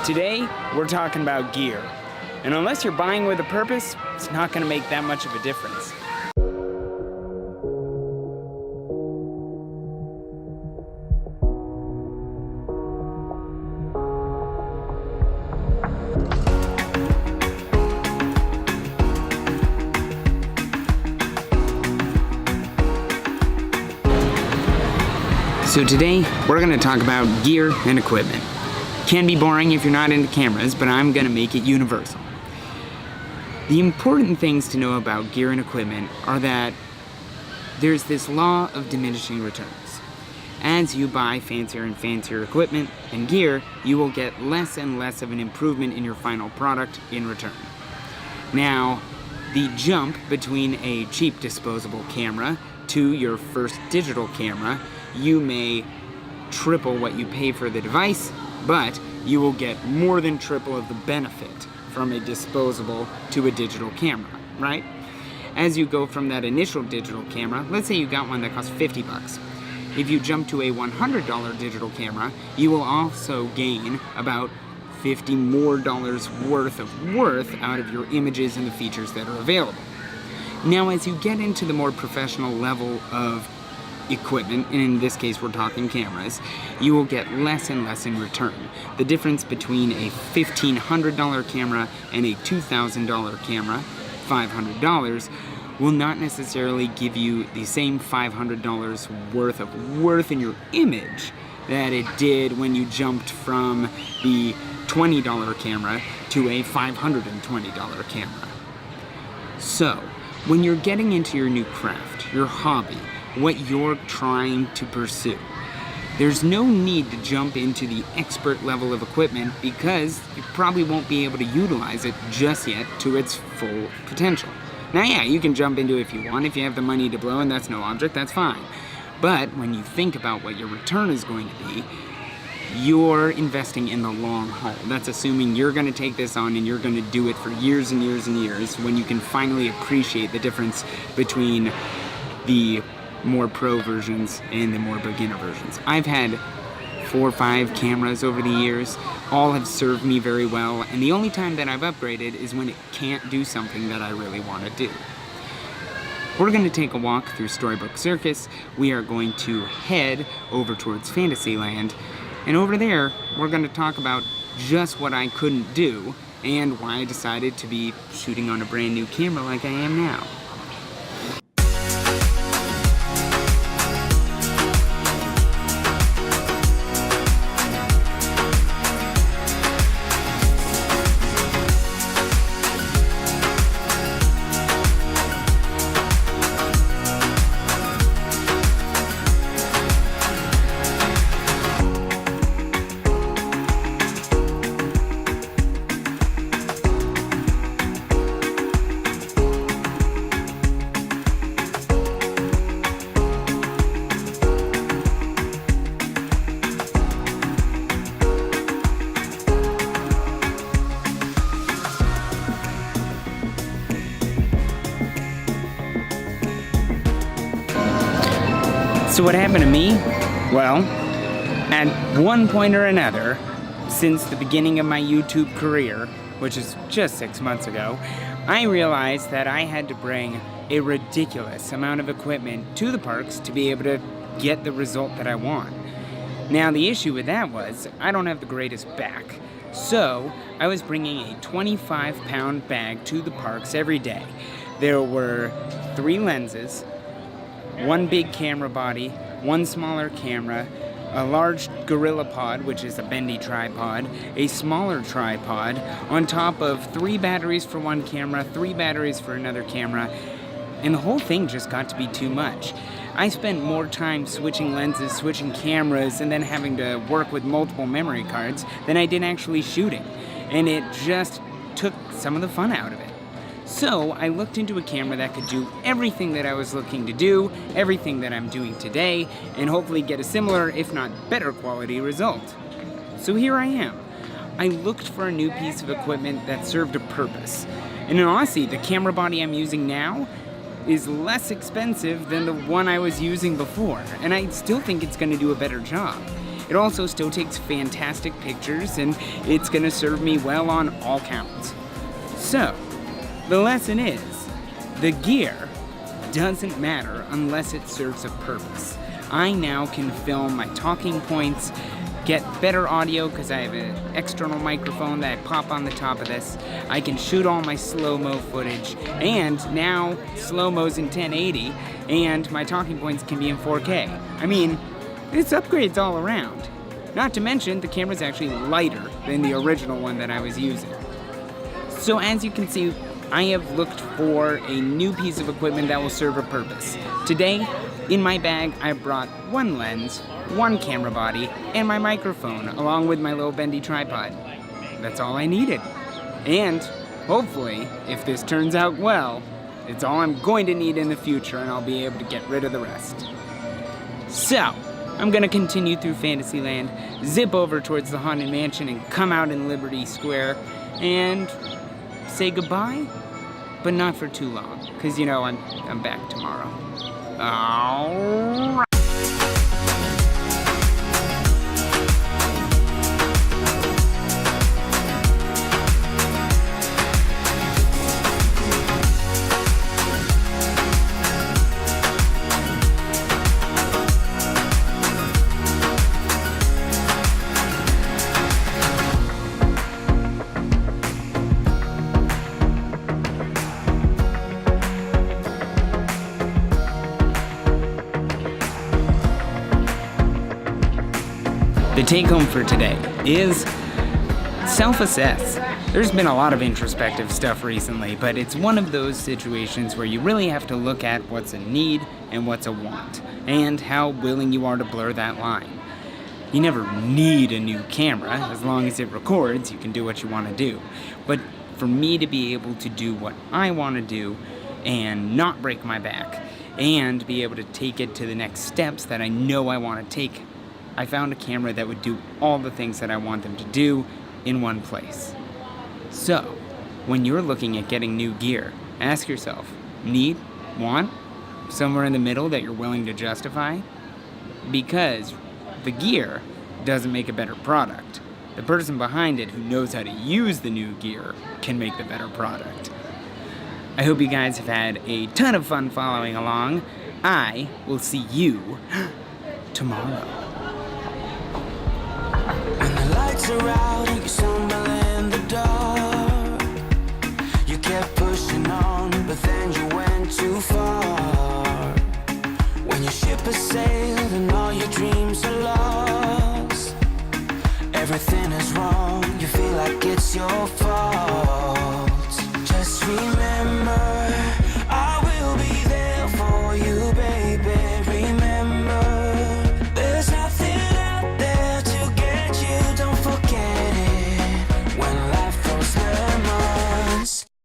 Today, we're talking about gear. And unless you're buying with a purpose, it's not gonna make that much of a difference. So today, we're gonna talk about gear and equipment. Can be boring if you're not into cameras, but I'm gonna make it universal. The important things to know about gear and equipment are that there's this law of diminishing returns. As you buy fancier and fancier equipment and gear, you will get less and less of an improvement in your final product in return. Now, the jump between a cheap disposable camera to your first digital camera, you may triple what you pay for the device, but you will get more than triple of the benefit from a disposable to a digital camera, right? As you go from that initial digital camera, let's say you got one that costs 50 bucks. If you jump to a $100 digital camera, you will also gain about $50 more worth out of your images and the features that are available. Now, as you get into the more professional level of equipment, and in this case we're talking cameras, you will get less and less in return. The difference between a $1,500 camera and a $2,000 camera, $500, will not necessarily give you the same $500 worth in your image that it did when you jumped from the $20 camera to a $520 camera. So, when you're getting into your new craft, your hobby, what you're trying to pursue, there's no need to jump into the expert level of equipment because you probably won't be able to utilize it just yet to its full potential. Now, yeah, you can jump into it if you want. If you have the money to blow and that's no object, that's fine. But when you think about what your return is going to be, you're investing in the long haul. That's assuming you're going to take this on and you're going to do it for years and years and years, when you can finally appreciate the difference between the more pro versions and the more beginner versions. I've had 4 or 5 cameras over the years. All have served me very well, and the only time that I've upgraded is when it can't do something that I really want to do. We're going to take a walk through Storybook Circus. We are going to head over towards Fantasyland, and over there we're going to talk about just what I couldn't do and why I decided to be shooting on a brand new camera like I am now. So what happened to me? Well, at one point or another, since the beginning of my YouTube career, which is just 6 months ago, I realized that I had to bring a ridiculous amount of equipment to the parks to be able to get the result that I want. Now, the issue with that was, I don't have the greatest back. So, I was bringing a 25-pound bag to the parks every day. There were 3 lenses, 1 big camera body, 1 smaller camera, a large gorilla pod, which is a bendy tripod, a smaller tripod, on top of 3 batteries for 1 camera, 3 batteries for another camera, and the whole thing just got to be too much. I spent more time switching lenses, switching cameras, and then having to work with multiple memory cards than I did actually shooting, and it just took some of the fun out of it. So I looked into a camera that could do everything that I was looking to do, everything that I'm doing today, and hopefully get a similar, if not better quality result. So here I am. I looked for a new piece of equipment that served a purpose. And in honesty, the camera body I'm using now is less expensive than the one I was using before, and I still think it's going to do a better job. It also still takes fantastic pictures, and it's gonna serve me well on all counts. So, the lesson is, the gear doesn't matter unless it serves a purpose. I now can film my talking points, get better audio because I have an external microphone that I pop on the top of this. I can shoot all my slow-mo footage, and now slow-mo's in 1080, and my talking points can be in 4K. I mean, it's upgrades all around. Not to mention, the camera's actually lighter than the original one that I was using. So as you can see, I have looked for a new piece of equipment that will serve a purpose. Today, in my bag, I brought one lens, one camera body, and my microphone, along with my little bendy tripod. That's all I needed. And, hopefully, if this turns out well, it's all I'm going to need in the future, and I'll be able to get rid of the rest. So, I'm gonna continue through Fantasyland, zip over towards the Haunted Mansion, and come out in Liberty Square, and say goodbye, but not for too long, because you know I'm back tomorrow. All right. The take home for today is self-assess. There's been a lot of introspective stuff recently, but it's one of those situations where you really have to look at what's a need and what's a want, and how willing you are to blur that line. You never need a new camera. As long as it records, you can do what you want to do. But for me to be able to do what I want to do and not break my back, and be able to take it to the next steps that I know I want to take, I found a camera that would do all the things that I want them to do in one place. So, when you're looking at getting new gear, ask yourself, need, want, somewhere in the middle that you're willing to justify? Because the gear doesn't make a better product. The person behind it who knows how to use the new gear can make the better product. I hope you guys have had a ton of fun following along. I will see you tomorrow. When the lights are out and you stumble in the dark, you kept pushing on, but then you went too far. When your ship has sailed and all your dreams are lost, everything is wrong, you feel like it's your fault. Just remember